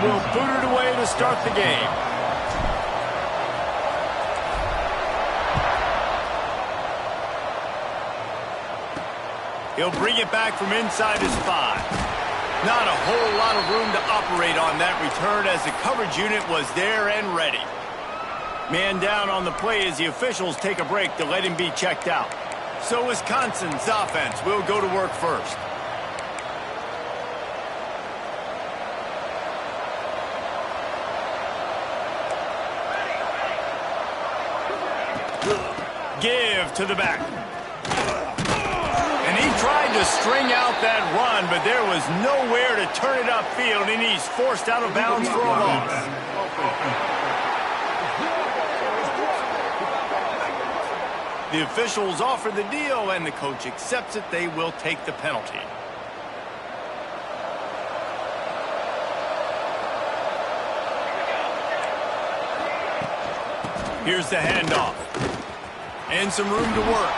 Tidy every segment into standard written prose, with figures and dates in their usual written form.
Will boot it away to start the game. He'll bring it back from inside his 5. Not a whole lot of room to operate on that return as the coverage unit was there and ready. Man down on the play as the officials take a break to let him be checked out. So Wisconsin's offense will go to work first. Give to the back. And he tried to string out that run, but there was nowhere to turn it upfield, and he's forced out of bounds for a loss. The officials offer the deal, and the coach accepts it. They will take the penalty. Here's the handoff. And some room to work.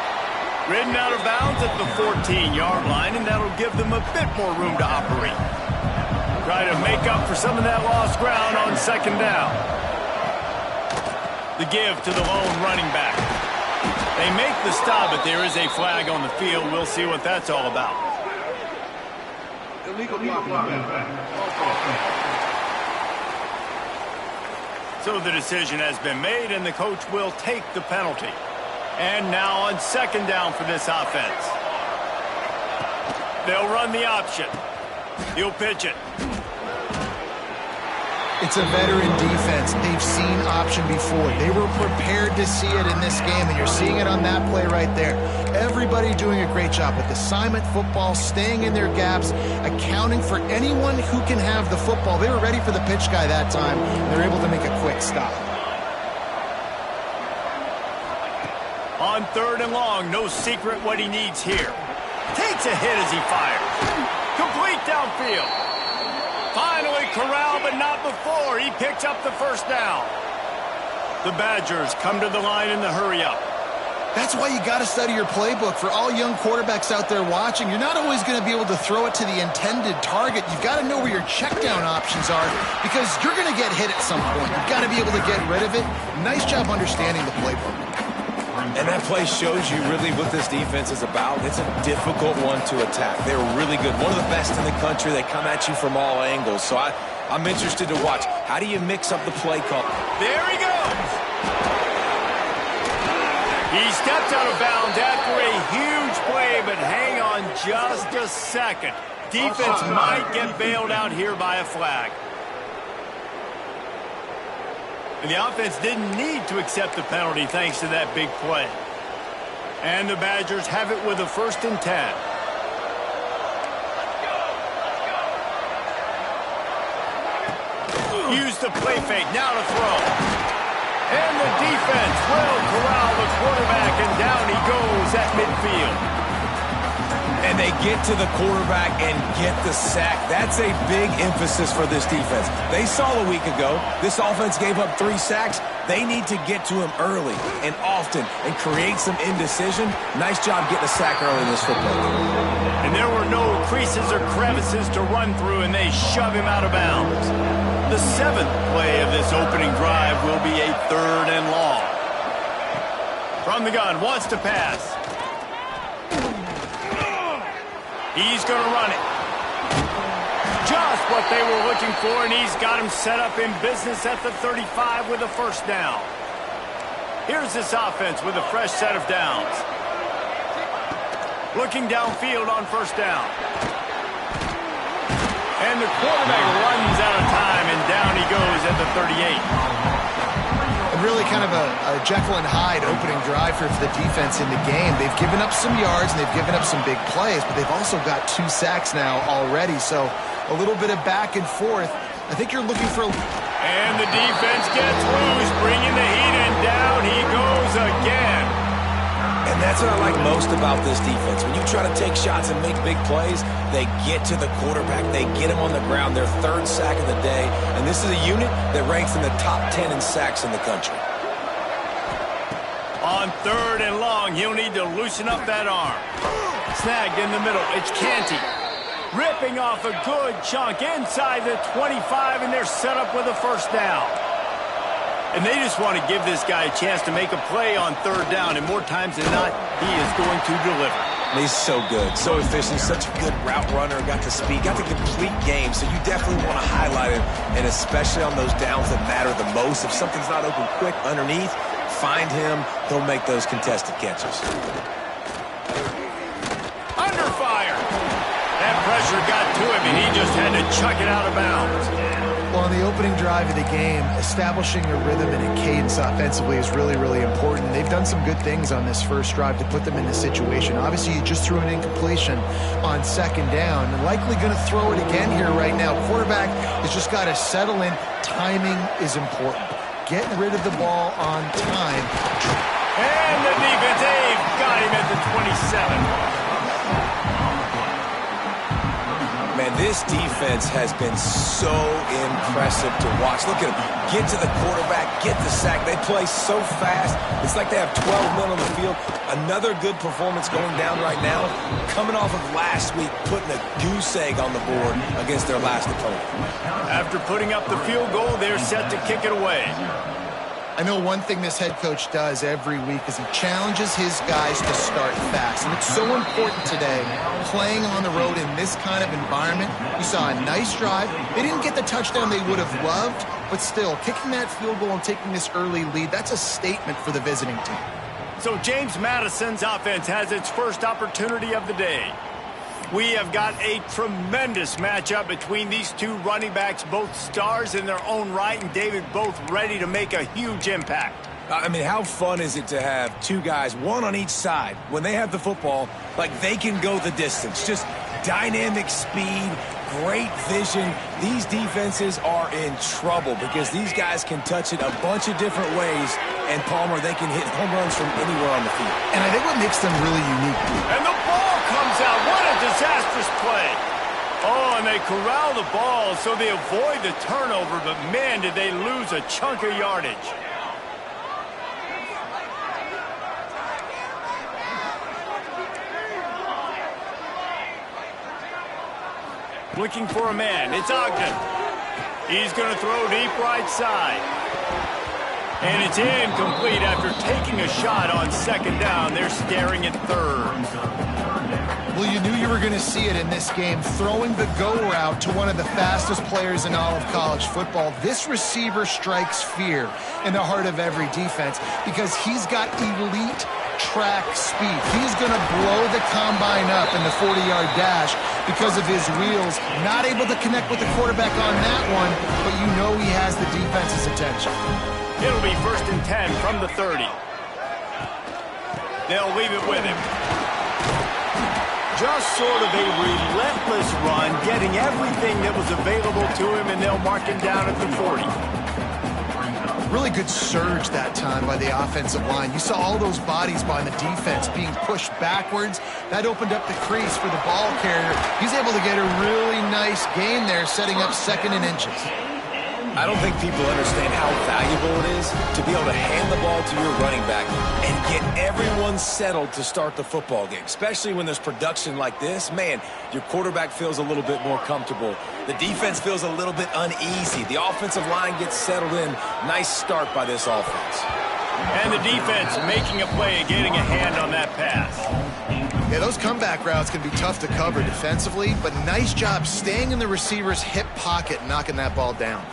Ridden out of bounds at the 14-yard line, and that'll give them a bit more room to operate. Try to make up for some of that lost ground on second down. The give to the lone running back. They make the stop, but there is a flag on the field. We'll see what that's all about. Illegal blocking. So the decision has been made, and the coach will take the penalty. And now on second down for this offense. They'll run the option. He'll pitch it. It's a veteran defense. They've seen option before. They were prepared to see it in this game, and you're seeing it on that play right there. Everybody doing a great job with assignment football, staying in their gaps, accounting for anyone who can have the football. They were ready for the pitch guy that time. They're able to make a quick stop. On third and long, no secret what he needs here. Takes a hit as he fires. Complete downfield. Finally corralled, but not before. He picks up the first down. The Badgers come to the line in the hurry-up. That's why you got to study your playbook. For all young quarterbacks out there watching, you're not always going to be able to throw it to the intended target. You've got to know where your check down options are because you're going to get hit at some point. You've got to be able to get rid of it. Nice job understanding the playbook. And that play shows you really what this defense is about. It's a difficult one to attack. They're really good. One of the best in the country. They come at you from all angles. So I'm interested to watch. How do you mix up the play call? There he goes. He steps out of bounds after a huge play, but hang on just a second. Defense might get bailed out here by a flag. And the offense didn't need to accept the penalty thanks to that big play. And the Badgers have it with a 1st and 10. Use the play fake, now to throw. And the defense will corral the quarterback, and down he goes at midfield. And they get to the quarterback and get the sack. That's a big emphasis for this defense. They saw a week ago, this offense gave up 3 sacks. They need to get to him early and often and create some indecision. Nice job getting a sack early in this football game. And there were no creases or crevices to run through, and they shove him out of bounds. The 7th play of this opening drive will be a 3rd and long. From the gun, wants to pass. He's going to run it. Just what they were looking for, and he's got him set up in business at the 35 with a 1st down. Here's this offense with a fresh set of downs. Looking downfield on 1st down. And the quarterback runs out of time, and down he goes at the 38. Really kind of a Jekyll and Hyde opening drive for the defense in the game. They've given up some yards and they've given up some big plays, but they've also got 2 sacks now already. So a little bit of back and forth. I think you're looking for... And the defense gets loose, bringing the heat, and down he goes again. And that's what I like most about this defense. When you try to take shots and make big plays, they get to the quarterback. They get him on the ground. Their 3rd sack of the day. And this is a unit that ranks in the top 10 in sacks in the country. On 3rd and long, he'll need to loosen up that arm. Snagged in the middle. It's Canty. ripping off a good chunk inside the 25, and they're set up with a first down. And they just want to give this guy a chance to make a play on third down, and more times than not, he is going to deliver. He's so good, so efficient, such a good route runner, got the speed, got the complete game, so you definitely want to highlight him, and especially on those downs that matter the most. If something's not open quick underneath, find him, he'll make those contested catches. Under fire! That pressure got to him, and he just had to chuck it out of bounds. Well, on the opening drive of the game, establishing a rhythm and a cadence offensively is really, really important. They've done some good things on this first drive to put them in this situation. Obviously, you just threw an incompletion on second down, and likely going to throw it again here right now. Quarterback has just got to settle in. Timing is important. Getting rid of the ball on time. And the defense, they've got him at the 27. Man, this defense has been so impressive to watch. Look at them. Get to the quarterback, get the sack. They play so fast. It's like they have 12 men on the field. Another good performance going down right now. Coming off of last week, putting a goose egg on the board against their last opponent. After putting up the field goal, they're set to kick it away. I know one thing this head coach does every week is he challenges his guys to start fast. And it's so important today, playing on the road in this kind of environment. You saw a nice drive. They didn't get the touchdown they would have loved, but still, kicking that field goal and taking this early lead, that's a statement for the visiting team. So James Madison's offense has its first opportunity of the day. We have got a tremendous matchup between these two running backs, both stars in their own right, and David both ready to make a huge impact. I mean, how fun is it to have two guys, one on each side, when they have the football, like they can go the distance. Just dynamic speed, great vision. These defenses are in trouble because these guys can touch it a bunch of different ways, and Palmer, they can hit home runs from anywhere on the field. And I think what makes them really unique. And the ball comes out. What a disastrous play. Oh, and they corral the ball so they avoid the turnover, but man, did they lose a chunk of yardage. Looking for a man. It's Ogden. He's going to throw deep right side. And it's incomplete after taking a shot on second down. They're staring at third. Well, you knew you were going to see it in this game, throwing the go route to one of the fastest players in all of college football. This receiver strikes fear in the heart of every defense because he's got elite track speed. He's going to blow the combine up in the 40-yard dash because of his wheels. Not able to connect with the quarterback on that one, but you know he has the defense's attention. It'll be 1st and 10 from the 30. They'll leave it with him. Just sort of a relentless run, getting everything that was available to him, and they'll mark him down at the 40. Really good surge that time by the offensive line. You saw all those bodies by the defense being pushed backwards. That opened up the crease for the ball carrier. He's able to get a really nice gain there, setting up 2nd and inches. I don't think people understand how valuable it is to be able to hand the ball to your running back and get everyone settled to start the football game, especially when there's production like this. Man, your quarterback feels a little bit more comfortable. The defense feels a little bit uneasy. The offensive line gets settled in. Nice start by this offense. And the defense making a play and getting a hand on that pass. Yeah, those comeback routes can be tough to cover defensively, but nice job staying in the receiver's hip pocket and knocking that ball down.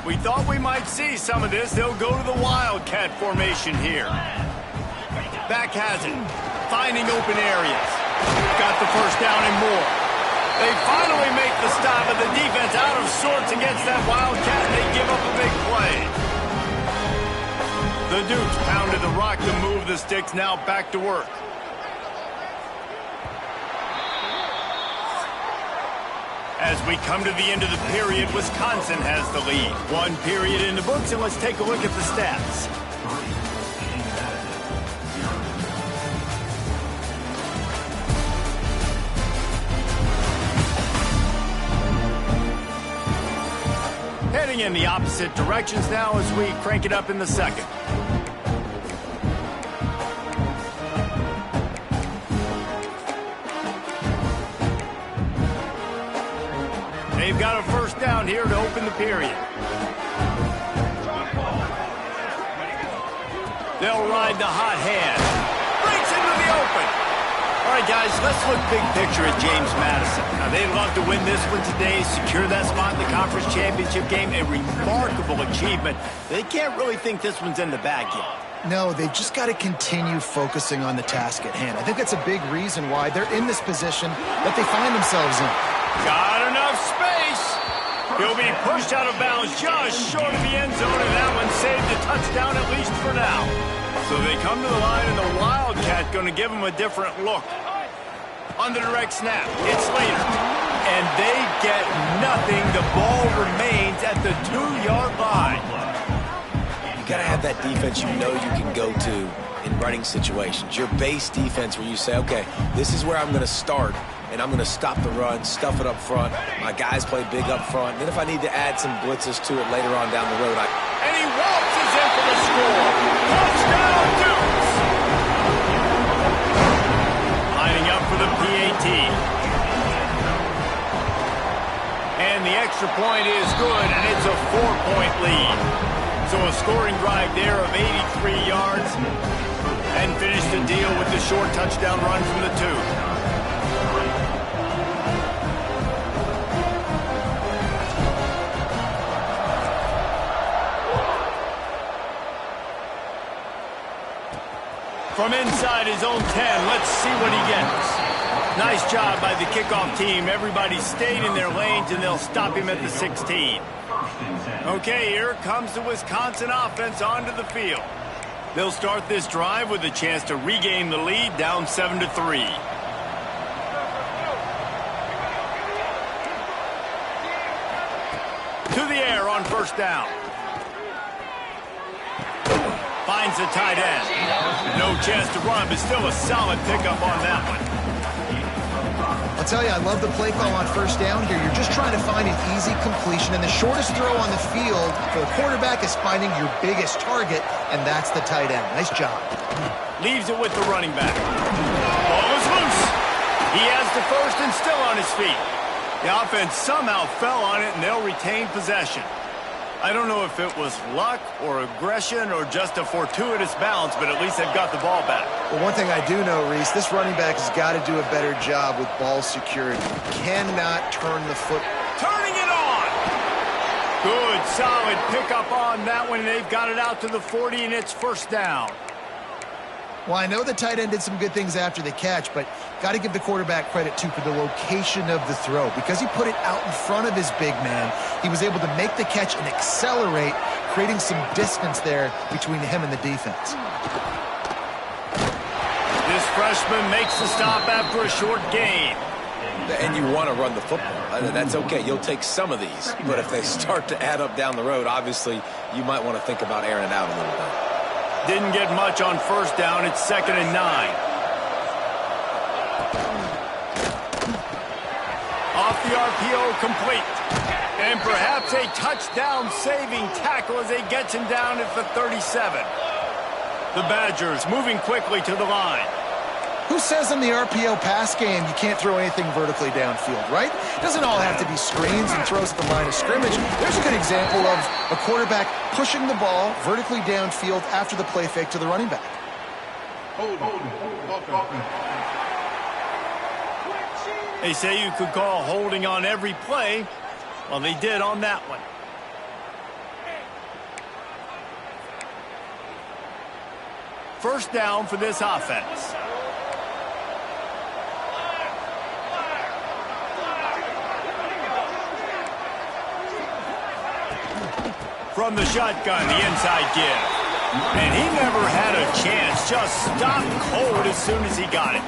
We thought we might see some of this. They'll go to the Wildcat formation here. Back has it. Finding open areas. Got the first down and more. They finally make the stop, but the defense out of sorts against that Wildcat, and they give up a big play. The Dukes pounded the rock to move the sticks. Now back to work. As we come to the end of the period, Wisconsin has the lead. 1 period in the books, and let's take a look at the stats. Heading in the opposite directions now as we crank it up in the second. they've got a first down here to open the period. They'll ride the hot hand. Breaks into the open. All right, guys, let's look big picture at James Madison. Now, they'd love to win this one today, secure that spot in the conference championship game, a remarkable achievement. They can't really think this one's in the bag yet. No, they've just got to continue focusing on the task at hand. I think that's a big reason why they're in this position that they find themselves in. Got enough space. He'll be pushed out of bounds just short of the end zone, and that one saved a touchdown at least for now. So they come to the line, and the Wildcat going to give them a different look. On the direct snap, it's Slater. And they get nothing. The ball remains at the 2-yard line. You got to have that defense you know you can go to in running situations. Your base defense where you say, okay, this is where I'm going to start, and I'm going to stop the run, stuff it up front. My guys play big up front. Then if I need to add some blitzes to it later on down the road, And he waltzes in for the score. Touchdown, Dukes! Lining up for the PAT. And the extra point is good, and it's a 4-point lead. So a scoring drive there of 83 yards, and finish the deal with the short touchdown run from the 2. From inside his own 10, let's see what he gets. Nice job by the kickoff team. Everybody stayed in their lanes, and they'll stop him at the 16. Okay, here comes the Wisconsin offense onto the field. They'll start this drive with a chance to regain the lead, down 7-3. To the air on first down. Finds the tight end. No chance to run, but still a solid pickup on that one. I'll tell you, I love the play call on first down here. You're just trying to find an easy completion, and the shortest throw on the field for the quarterback is finding your biggest target, and that's the tight end. Nice job. Leaves it with the running back. Ball is loose. He has the first and still on his feet. The offense somehow fell on it, and they'll retain possession. I don't know if it was luck or aggression or just a fortuitous bounce, but at least they've got the ball back. Well, one thing I do know, Reese, this running back has got to do a better job with ball security. Cannot turn the foot. Turning it on! Good, solid pickup on that one. They've got it out to the 40, and it's first down. Well, I know the tight end did some good things after the catch, but got to give the quarterback credit, too, for the location of the throw. Because he put it out in front of his big man, he was able to make the catch and accelerate, creating some distance there between him and the defense. This freshman makes the stop after a short gain. and you want to run the football. That's okay. You'll take some of these. But if they start to add up down the road, obviously you might want to think about airing it out a little bit. Didn't get much on first down. It's 2nd and 9. Off the RPO, complete. And perhaps a touchdown-saving tackle as he gets him down at the 37. The Badgers moving quickly to the line. Who says in the RPO pass game you can't throw anything vertically downfield, right? It doesn't all have to be screens and throws at the line of scrimmage. There's a good example of a quarterback pushing the ball vertically downfield after the play fake to the running back. They say you could call holding on every play. Well, they did on that one. First down for this offense. From the shotgun, the inside give. And he never had a chance. Just stopped cold as soon as he got it.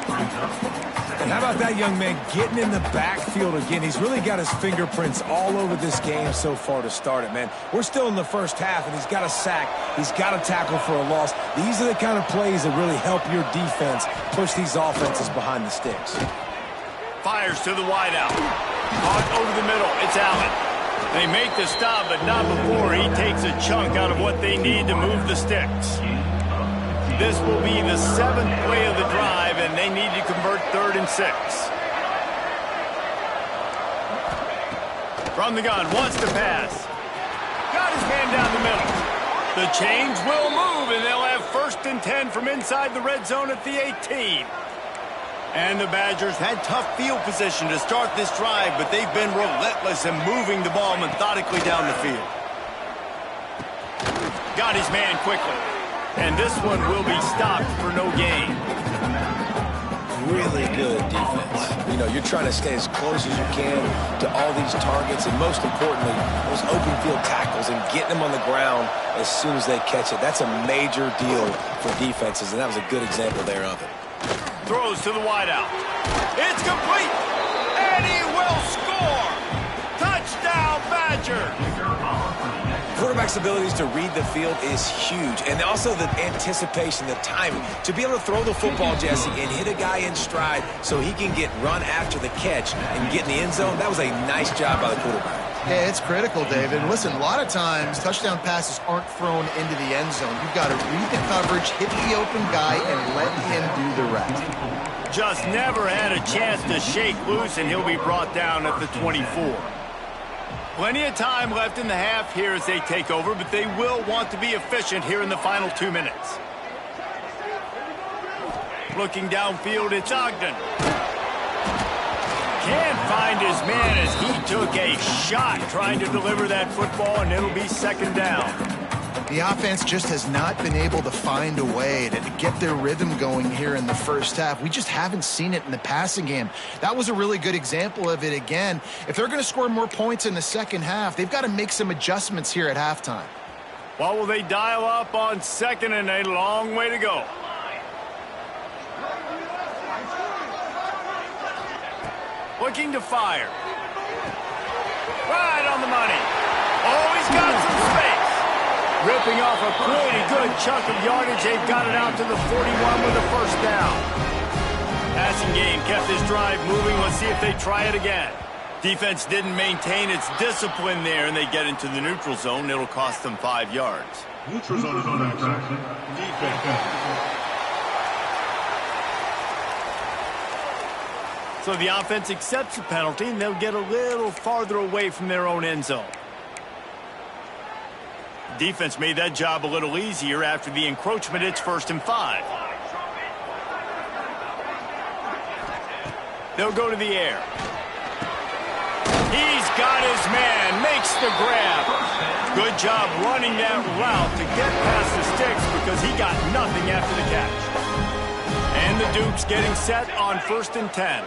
And how about that young man getting in the backfield again? He's really got his fingerprints all over this game so far to start it, man. We're still in the first half, and he's got a sack. He's got a tackle for a loss. These are the kind of plays that really help your defense push these offenses behind the sticks. Fires to the wideout. Caught over the middle. It's Allen. They make the stop, but not before he takes a chunk out of what they need to move the sticks. This will be the 7th play of the drive, and they need to convert 3rd and 6. From the gun, wants to pass. Got his man down the middle. The chains will move, and they'll have 1st and 10 from inside the red zone at the 18. And the Badgers had tough field position to start this drive, but they've been relentless in moving the ball methodically down the field. Got his man quickly. And this one will be stopped for no gain. Really good defense. You know, you're trying to stay as close as you can to all these targets, and most importantly, those open field tackles and getting them on the ground as soon as they catch it. That's a major deal for defenses, and that was a good example there of it. Throws to the wideout. It's complete, and he will score. Touchdown, Badger. Quarterback's abilities to read the field is huge, and also the anticipation, the timing. To be able to throw the football, Jesse, and hit a guy in stride so he can get run after the catch and get in the end zone, that was a nice job by the quarterback. Yeah, it's critical, David. Listen, a lot of times touchdown passes aren't thrown into the end zone. You've got to read the coverage, hit the open guy, and let him do the rest. Just never had a chance to shake loose, and he'll be brought down at the 24. Plenty of time left in the half here as they take over, but they will want to be efficient here in the final 2 minutes. Looking downfield, it's Ogden. Can't find his man as he took a shot trying to deliver that football, and it'll be 2nd down. The offense just has not been able to find a way to get their rhythm going here in the first half. We just haven't seen it in the passing game. That was a really good example of it again. If they're going to score more points in the second half, they've got to make some adjustments here at halftime. Well, will they dial up on 2nd and a long way to go? Looking to fire. Right on the money. Oh, he's got some space. Ripping off a pretty good chunk of yardage. They've got it out to the 41 with a 1st down. Passing game kept this drive moving. Let's see if they try it again. Defense didn't maintain its discipline there, and they get into the neutral zone. It'll cost them 5 yards. Neutral zone is on action. Defense. So the offense accepts the penalty, and they'll get a little farther away from their own end zone. Defense made that job a little easier after the encroachment. It's 1st and 5. They'll go to the air. He's got his man, makes the grab. Good job running that route to get past the sticks because he got nothing after the catch. And the Dukes getting set on 1st and 10.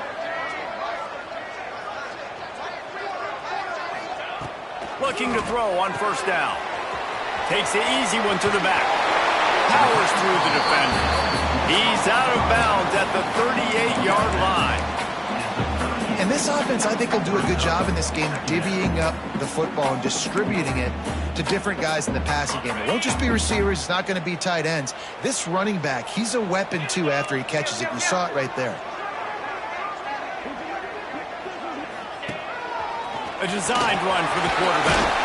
Looking to throw on 1st down. Takes the easy one to the back. Powers through the defender. He's out of bounds at the 38-yard line. And this offense, I think, will do a good job in this game divvying up the football and distributing it to different guys in the passing game. It won't just be receivers. It's not going to be tight ends. This running back, he's a weapon, too, after he catches it. You saw it right there. A designed run for the quarterback.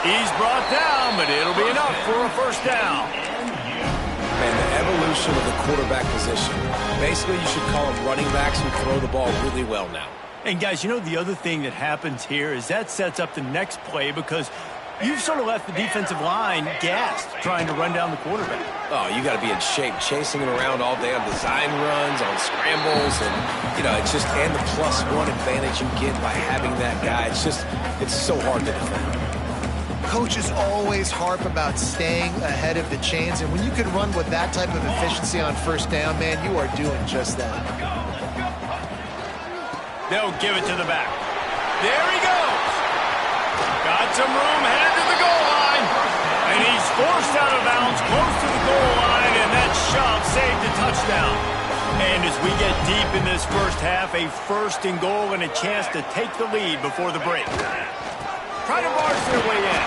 He's brought down, but it'll be enough for a 1st down. Man, the evolution of the quarterback position. Basically, you should call them running backs who throw the ball really well now. And, guys, you know the other thing that happens here is that sets up the next play because you've sort of left the defensive line gassed trying to run down the quarterback. Oh, you got to be in shape, chasing him around all day on design runs, on scrambles, and, you know, it's just, and the +1 advantage you get by having that guy. It's so hard to defend. Coaches always harp about staying ahead of the chains, and when you can run with that type of efficiency on 1st down, man, you are doing just that. They'll give it to the back. There he goes. Got some room, headed to the goal line. And he's forced out of bounds, close to the goal line, and that shove saved a touchdown. And as we get deep in this first half, a 1st and goal and a chance to take the lead before the break. Try to barge their way in.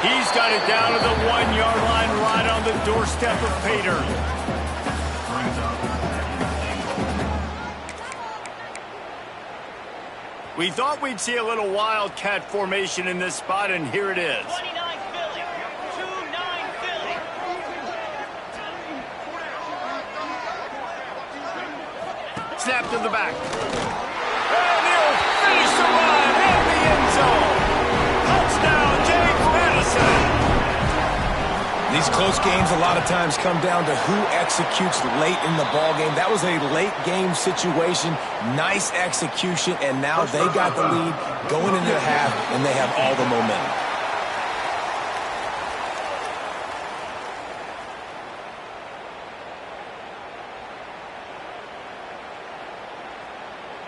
He's got it down to the 1-yard line right on the doorstep of Pater. We thought we'd see a little wildcat formation in this spot, and here it is. 29 Philly. 2-9 Philly. Snap to the back. And he'll finish the run in the end zone. These close games a lot of times come down to who executes late in the ball game. That was a late game situation, nice execution, and now they got the lead going into the half, and they have all the momentum.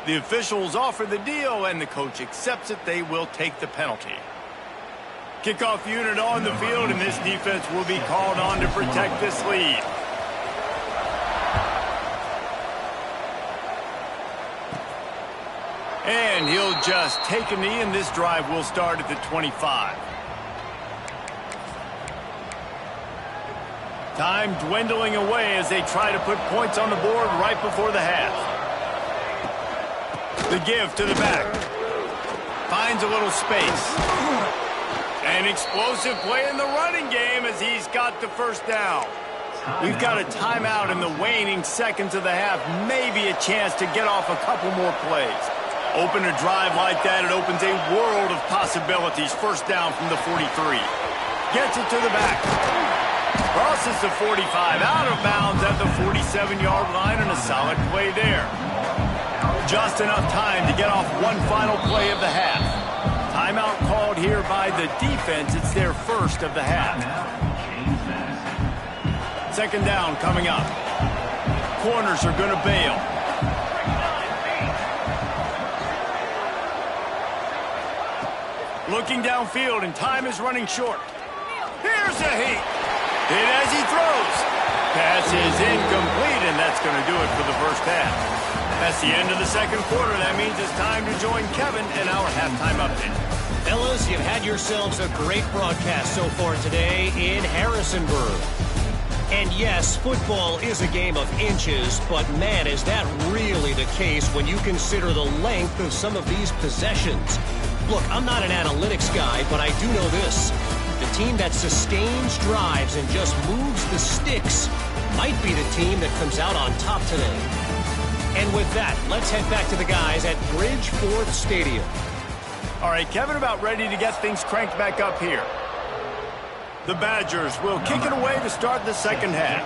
The officials offer the deal, and the coach accepts it. They will take the penalty. Kickoff unit on the field, and this defense will be called on to protect this lead. And he'll just take a knee, and this drive will start at the 25. Time dwindling away as they try to put points on the board right before the half. The give to the back. Finds a little space. An explosive play in the running game as he's got the first down. We've got a timeout in the waning seconds of the half. Maybe a chance to get off a couple more plays. Open a drive like that, it opens a world of possibilities. First down from the 43. Gets it to the back. Crosses the 45, out of bounds at the 47-yard line, and a solid play there. Just enough time to get off one final play of the half. Timeout called here by the defense. It's their first of the half. Second down coming up. Corners are going to bail. Looking downfield, and time is running short. Here's a heat. Hit as he throws. Pass is incomplete, and that's going to do it for the first half. That's the end of the second quarter. That means it's time to join Kevin in our halftime update. Fellas, you've had yourselves a great broadcast so far today in Harrisonburg. And yes, football is a game of inches, but man, is that really the case when you consider the length of some of these possessions. Look, I'm not an analytics guy, but I do know this. The team that sustains drives and just moves the sticks might be the team that comes out on top today. And with that, let's head back to the guys at Bridgeforth Stadium. All right, Kevin, about ready to get things cranked back up here. The Badgers will kick it away to start the second half.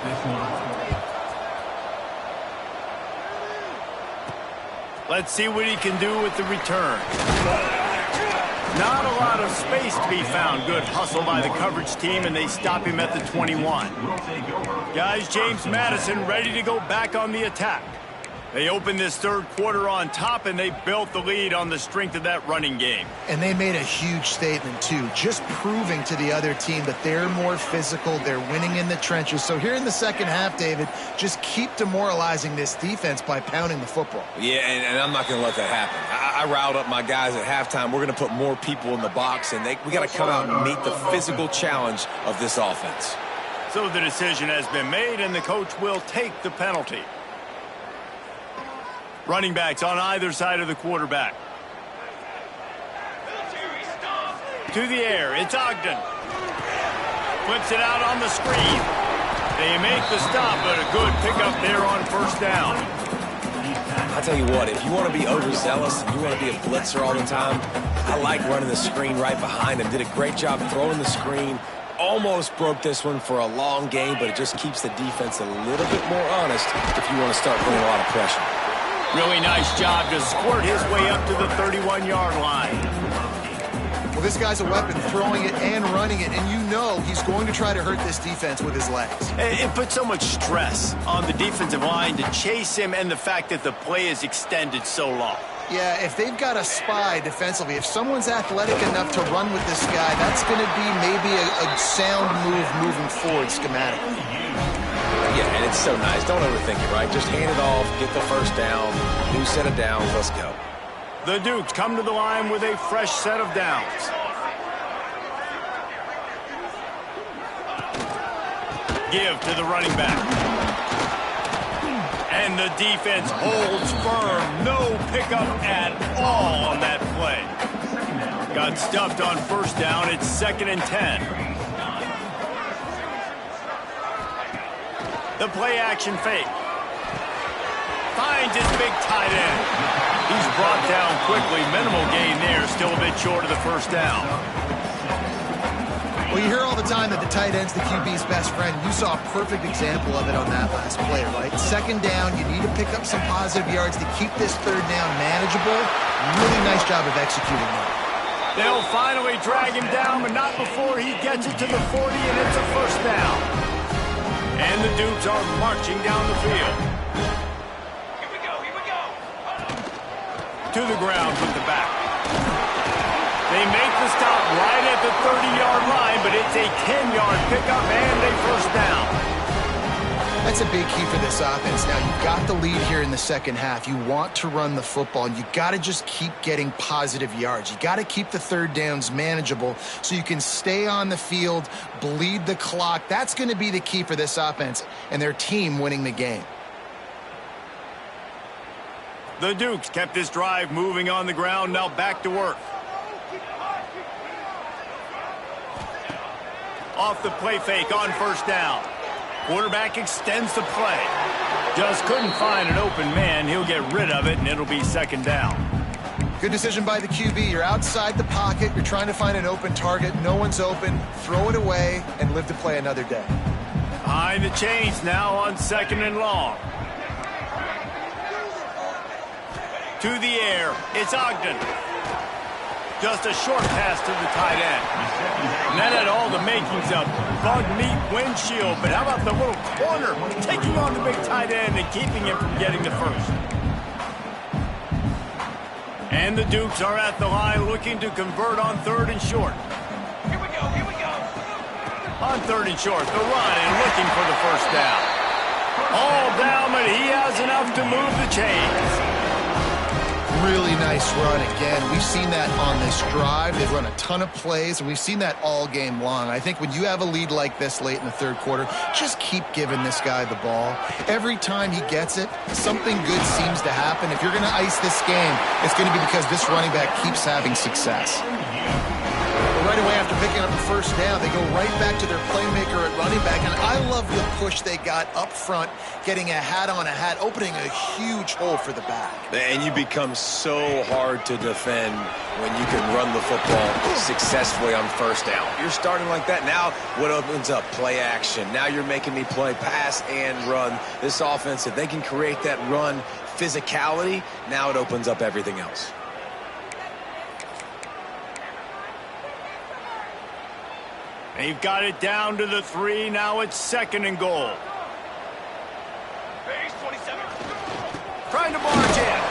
Let's see what he can do with the return. Not a lot of space to be found. Good hustle by the coverage team, and they stop him at the 21. Guys, James Madison ready to go back on the attack. They opened this third quarter on top, and they built the lead on the strength of that running game. And they made a huge statement, too, just proving to the other team that they're more physical, they're winning in the trenches. So here in the second half, David, just keep demoralizing this defense by pounding the football. Yeah, and I'm not going to let that happen. I riled up my guys at halftime. We're going to put more people in the box, and we got to come out and meet the physical challenge of this offense. So the decision has been made, and the coach will take the penalty. Running backs on either side of the quarterback. To the air, it's Ogden. Flips it out on the screen. They make the stop, but a good pickup there on first down. I'll tell you what, if you want to be overzealous and you want to be a blitzer all the time, I like running the screen right behind him. Did a great job throwing the screen. Almost broke this one for a long game, but it just keeps the defense a little bit more honest if you want to start putting a lot of pressure. Really nice job to squirt his way up to the 31-yard line. Well, this guy's a weapon, throwing it and running it, and you know he's going to try to hurt this defense with his legs. It puts so much stress on the defensive line to chase him, and the fact that the play is extended so long. Yeah, if they've got a spy defensively, if someone's athletic enough to run with this guy, that's going to be maybe a sound move moving forward schematically. Yeah, and it's so nice. Don't overthink it, right? Just hand it off, get the first down, new set of downs, let's go. The Dukes come to the line with a fresh set of downs. Give to the running back. And the defense holds firm. No pickup at all on that play. Got stuffed on first down. It's 2nd and 10. The play action fake. Finds his big tight end. He's brought down quickly. Minimal gain there. Still a bit short of the first down. Well, you hear all the time that the tight end's the QB's best friend. You saw a perfect example of it on that last play, right? Second down, you need to pick up some positive yards to keep this third down manageable. Really nice job of executing that. They'll finally drag him down, but not before he gets it to the 40, and it's a first down. And the Dukes are marching down the field. Here we go, here we go. To the ground with the back. They make the stop right at the 30-yard line, but it's a 10-yard pickup and a first down. That's a big key for this offense. Now, you've got the lead here in the second half. You want to run the football, and you got to just keep getting positive yards. You got to keep the third downs manageable so you can stay on the field, bleed the clock. That's going to be the key for this offense and their team winning the game. The Dukes kept this drive moving on the ground, now back to work. Off the play fake on first down. Quarterback extends the play. Just couldn't find an open man. He'll get rid of it, and it'll be second down. Good decision by the QB. You're outside the pocket. You're trying to find an open target. No one's open. Throw it away and live to play another day. Behind the chains now on second and long. To the air. It's Ogden. Just a short pass to the tight end. And that had all the makings of bug meat windshield. But how about the little corner taking on the big tight end and keeping him from getting the first? And the Dukes are at the line looking to convert on third and short. Here we go, here we go. On third and short, the run and looking for the first down. All down, but he has enough to move the chains. Really nice run again. We've seen that on this drive. They've run a ton of plays, and we've seen that all game long. I think when you have a lead like this late in the third quarter, just keep giving this guy the ball. Every time he gets it, something good seems to happen. If you're going to ice this game, it's going to be because this running back keeps having success. Right away after picking up the first down, they go right back to their playmaker at running back, and I love the push they got up front, getting a hat on a hat, opening a huge hole for the back. And you become so hard to defend when you can run the football successfully on first down. You're starting like that. Now what opens up? Play action. Now you're making me play pass and run. This offense, if they can create that run physicality, now it opens up everything else. They've got it down to the 3. Now it's second and goal. Base 27. Trying to barge in.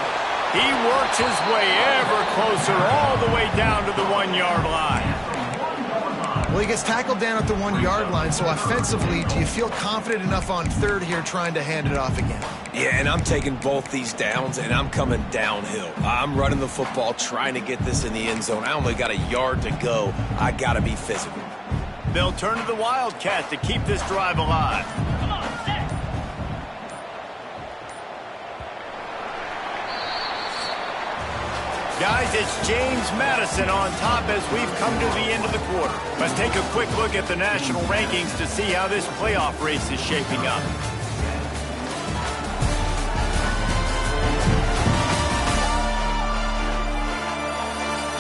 He works his way ever closer all the way down to the 1-yard line. Well, he gets tackled down at the 1-yard line, so offensively, do you feel confident enough on third here trying to hand it off again? Yeah, and I'm taking both these downs, and I'm coming downhill. I'm running the football, trying to get this in the end zone. I only got a yard to go. I got to be physical. They'll turn to the Wildcat to keep this drive alive. Come on, set. Guys, it's James Madison on top as we've come to the end of the quarter. Let's take a quick look at the national rankings to see how this playoff race is shaping up.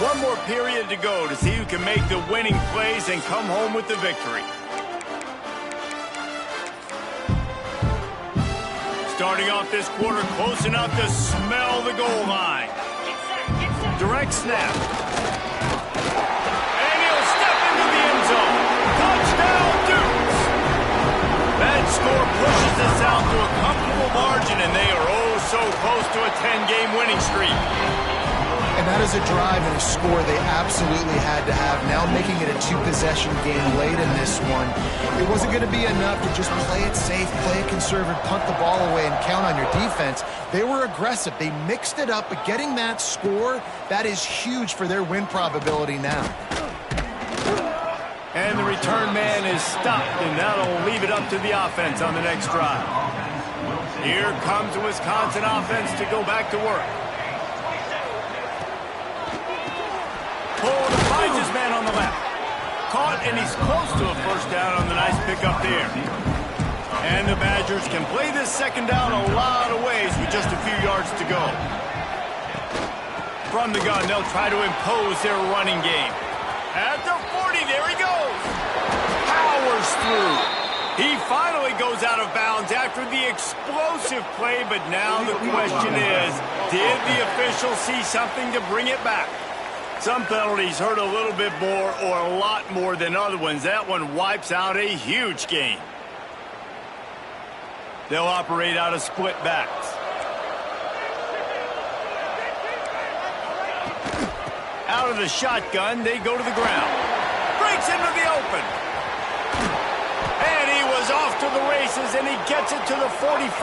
One more period to go to see who can make the winning plays and come home with the victory. Starting off this quarter close enough to smell the goal line. Get set. Direct snap. And he'll step into the end zone. Touchdown, Dukes! That score pushes us out to a comfortable margin, and they are oh so close to a 10-game winning streak. And that is a drive and a score they absolutely had to have. Now making it a 2-possession game late in this one. It wasn't going to be enough to just play it safe, play it conservative, punt the ball away, and count on your defense. They were aggressive. They mixed it up, but getting that score, that is huge for their win probability now. And the return man is stopped, and that'll leave it up to the offense on the next drive. Here comes the Wisconsin offense to go back to work. Pulled, finds his man on the left. Caught, and he's close to a first down on the nice pickup there. And the Badgers can play this second down a lot of ways with just a few yards to go. From the gun, they'll try to impose their running game. At the 40, there he goes. powers through. He finally goes out of bounds after the explosive play, but now the question is, did the official see something to bring it back? Some penalties hurt a little bit more or a lot more than other ones. That one wipes out a huge game. They'll operate out of split backs. Out of the shotgun, they go to the ground. Breaks into the open. And he was off to the races, and he gets it to the 45.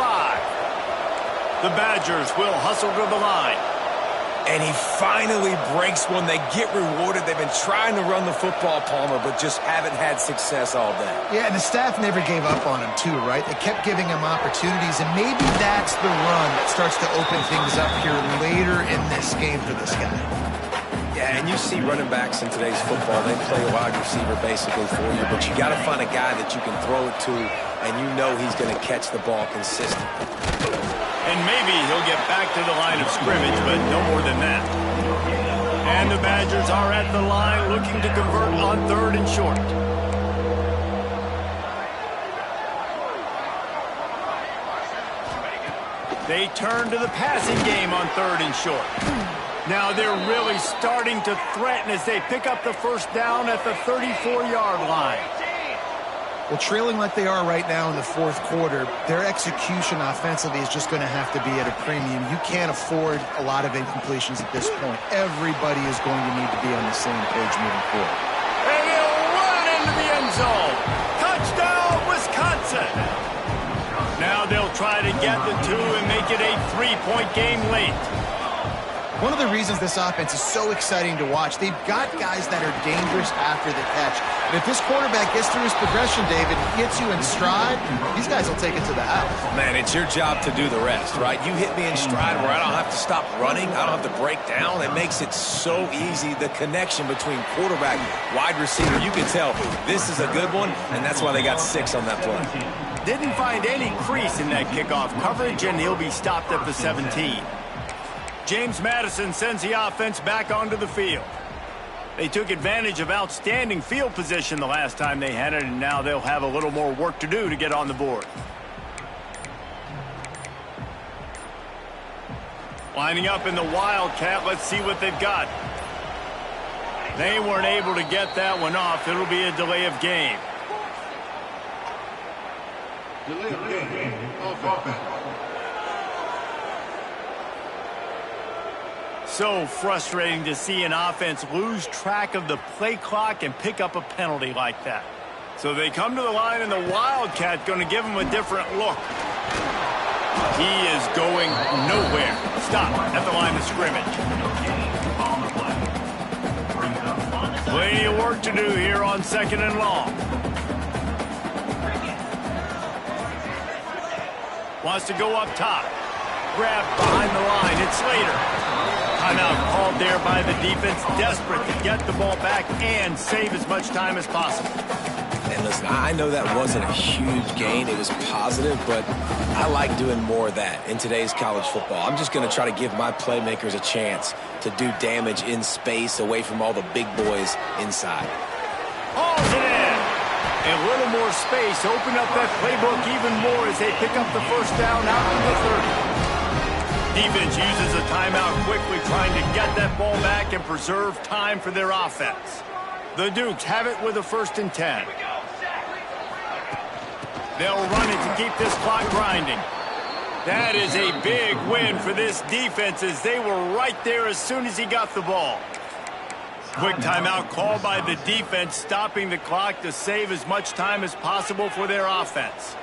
The Badgers will hustle to the line. And he finally breaks one. They get rewarded. They've been trying to run the football, Palmer, but just haven't had success all day. Yeah, and the staff never gave up on him, too, right? They kept giving him opportunities, and maybe that's the run that starts to open things up here later in this game for this guy. Yeah, and you see running backs in today's football, they play a wide receiver basically for you, but you got to find a guy that you can throw it to, and you know he's going to catch the ball consistently. And maybe he'll get back to the line of scrimmage, but no more than that. And the Badgers are at the line looking to convert on 3rd and short. They turn to the passing game on 3rd and short. Now they're really starting to threaten as they pick up the first down at the 34-yard line. Well, trailing like they are right now in the 4th quarter, their execution offensively is just going to have to be at a premium. You can't afford a lot of incompletions at this point. Everybody is going to need to be on the same page moving forward. And he'll run into the end zone. Touchdown, Wisconsin. Now they'll try to get the 2 and make it a 3-point game late. One of the reasons this offense is so exciting to watch, they've got guys that are dangerous after the catch. And if this quarterback gets through his progression, David, gets you in stride, these guys will take it to the house. Man, it's your job to do the rest, right? You hit me in stride where I don't have to stop running. I don't have to break down. It makes it so easy. The connection between quarterback, wide receiver, you can tell this is a good one, and that's why they got 6 on that play. Didn't find any crease in that kickoff coverage, and he'll be stopped at the 17. James Madison sends the offense back onto the field. They took advantage of outstanding field position the last time they had it, and now they'll have a little more work to do to get on the board. Lining up in the Wildcat, let's see what they've got. They weren't able to get that one off. It'll be a delay of game. Delay of game. Offense. So frustrating to see an offense lose track of the play clock and pick up a penalty like that. So they come to the line, and the Wildcat going to give them a different look. He is going nowhere. Stop at the line of scrimmage. Plenty of work to do here on 2nd and long. Wants to go up top. Grab behind the line. It's Slater. Timeout called there by the defense, desperate to get the ball back and save as much time as possible. And listen, I know that wasn't a huge gain. It was positive, but I like doing more of that in today's college football. I'm just going to try to give my playmakers a chance to do damage in space away from all the big boys inside. Hauls it in. A little more space. Open up that playbook even more as they pick up the first down out to the 30. Defense uses a timeout quickly, trying to get that ball back and preserve time for their offense. The Dukes have it with a 1st and 10. They'll run it to keep this clock grinding. That is a big win for this defense, as they were right there as soon as he got the ball. Quick timeout called by the defense, stopping the clock to save as much time as possible for their offense.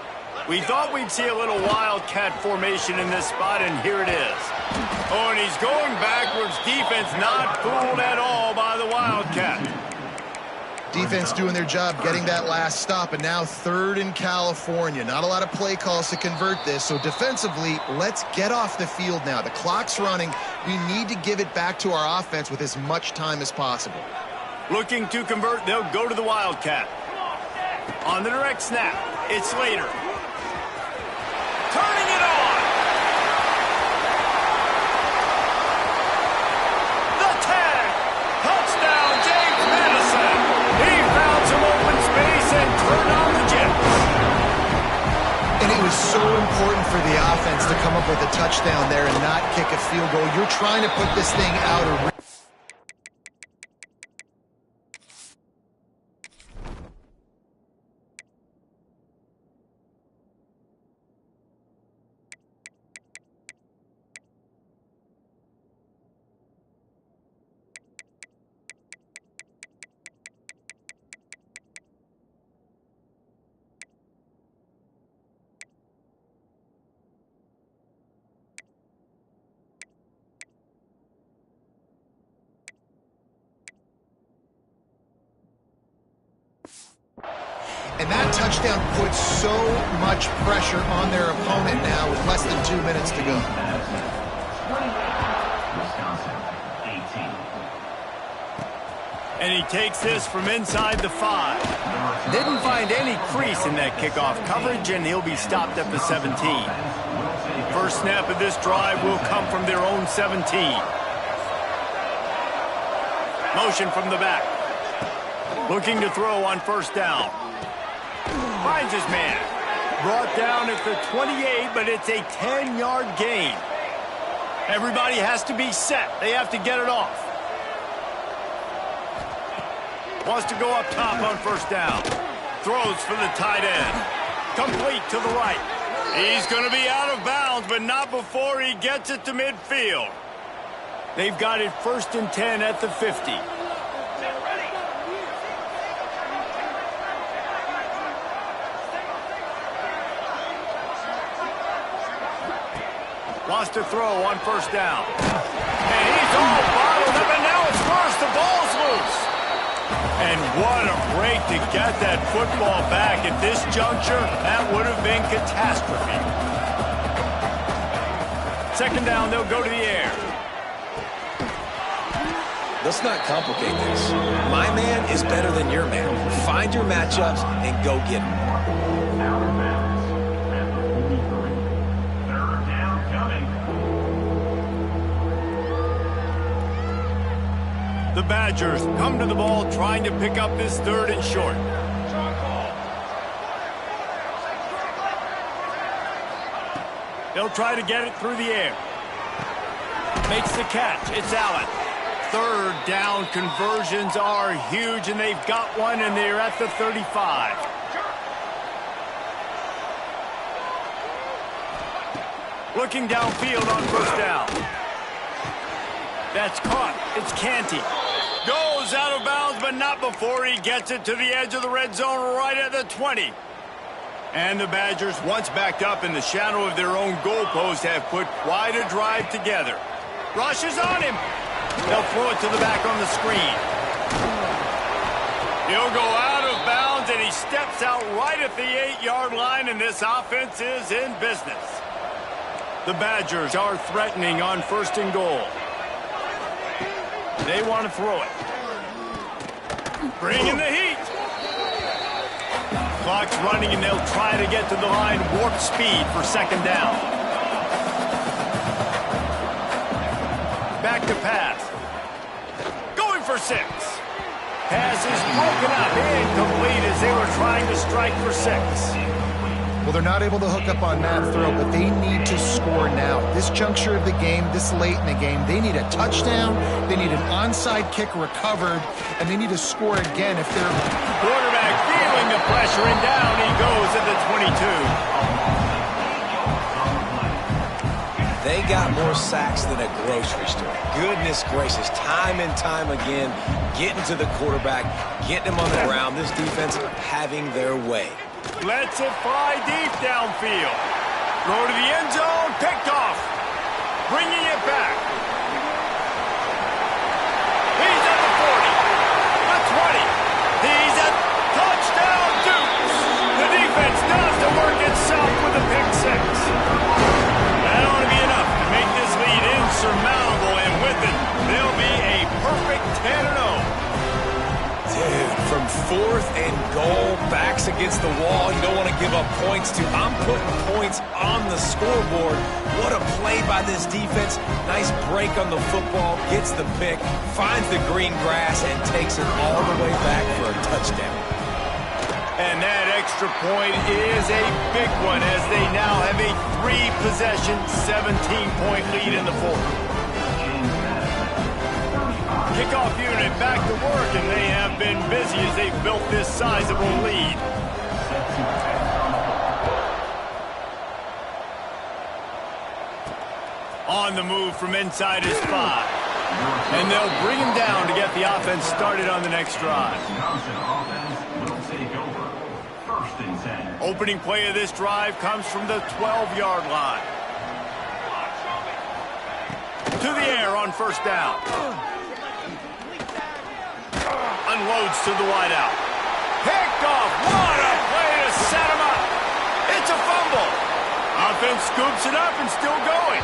We thought we'd see a little Wildcat formation in this spot, and here it is. Oh, and he's going backwards. Defense not fooled at all by the Wildcat. Defense doing their job, getting that last stop, and now 3rd in California. Not a lot of play calls to convert this, so defensively, let's get off the field now. The clock's running. We need to give it back to our offense with as much time as possible. Looking to convert, they'll go to the Wildcat. On the direct snap, it's Slater. Turning it on. The 10. Touchdown, James Madison. He found some open space and turned on was so important for the offense to come up with a touchdown there and not kick a field goal. You're trying to put this thing out of reach. And that touchdown puts so much pressure on their opponent now with less than 2 minutes to go. And he takes this from inside the 5. Didn't find any crease in that kickoff coverage, and he'll be stopped at the 17. First snap of this drive will come from their own 17. Motion from the back. Looking to throw on first down. Finds his man. Brought down at the 28, but it's a 10-yard gain. Everybody has to be set. They have to get it off. Wants to go up top on first down. Throws for the tight end. Complete to the right. He's going to be out of bounds, but not before he gets it to midfield. They've got it 1st and 10 at the 50. Wants to throw on first down. And he's all bottled up, and now it's worse. The ball's loose. And what a break to get that football back at this juncture. That would have been catastrophe. Second down, they'll go to the air. Let's not complicate this. My man is better than your man. Find your matchups and go get them. The Badgers come to the ball trying to pick up this 3rd and short. They'll try to get it through the air. Makes the catch. It's Allen. 3rd down conversions are huge, and they've got one, and they're at the 35. Looking downfield on first down. That's caught. It's Canty. Goes out of bounds, but not before he gets it to the edge of the red zone right at the 20. And the Badgers, once backed up in the shadow of their own goalpost, have put quite a drive together. Rushes on him. They'll throw it to the back on the screen. He'll go out of bounds, and he steps out right at the 8-yard line, and this offense is in business. The Badgers are threatening on 1st and goal. They want to throw it. Bring in the heat. Clock's running, and they'll try to get to the line warp speed for 2nd down. Back to pass. Going for 6. Pass is broken up. Incomplete as they were trying to strike for 6. Well, they're not able to hook up on that throw, but they need to score now. This juncture of the game, this late in the game, they need a touchdown, they need an onside kick recovered, and they need to score again if they're... Quarterback feeling the pressure, and down he goes at the 22. They got more sacks than a grocery store. Goodness gracious, time and time again, getting to the quarterback, getting him on the ground. This defense having their way. Lets it fly deep downfield. Throw to the end zone, picked off. Bringing it back. He's at the 40, the 20. He's at touchdown Dukes. The defense does the work itself with a pick 6. That ought to be enough to make this lead insurmountable, and with it, they'll be a perfect 10-0. Dude, from 4th and goal, backs against the wall, you don't want to give up points to. I'm putting points on the scoreboard. What a play by this defense. Nice break on the football, gets the pick, finds the green grass, and takes it all the way back for a touchdown. And that extra point is a big one as they now have a 3-possession, 17-point lead in the fourth. Kickoff unit back to work, and they have been busy as they've built this sizable lead. On the move from inside his 5. And they'll bring him down to get the offense started on the next drive. Opening play of this drive comes from the 12-yard line. To the air on first down. Unloads to the wideout. Picked off. What a play to set him up. It's a fumble. Offense scoops it up and still going.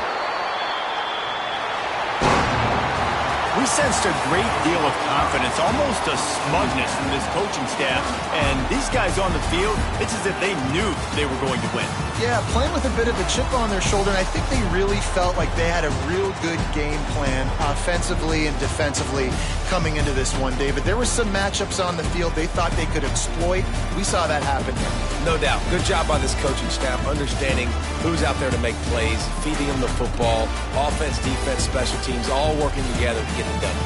We sensed a great deal of confidence, almost a smugness from this coaching staff. And these guys on the field, it's as if they knew they were going to win. Yeah, playing with a bit of a chip on their shoulder, and I think they really felt like they had a real good game plan offensively and defensively coming into this one, David. There were some matchups on the field they thought they could exploit. We saw that happen here. No doubt. Good job by this coaching staff, understanding who's out there to make plays, feeding them the football, offense, defense, special teams, all working together to get it done.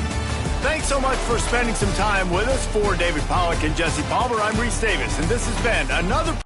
Thanks so much for spending some time with us. For David Pollack and Jesse Palmer, I'm Reese Davis, and this has been another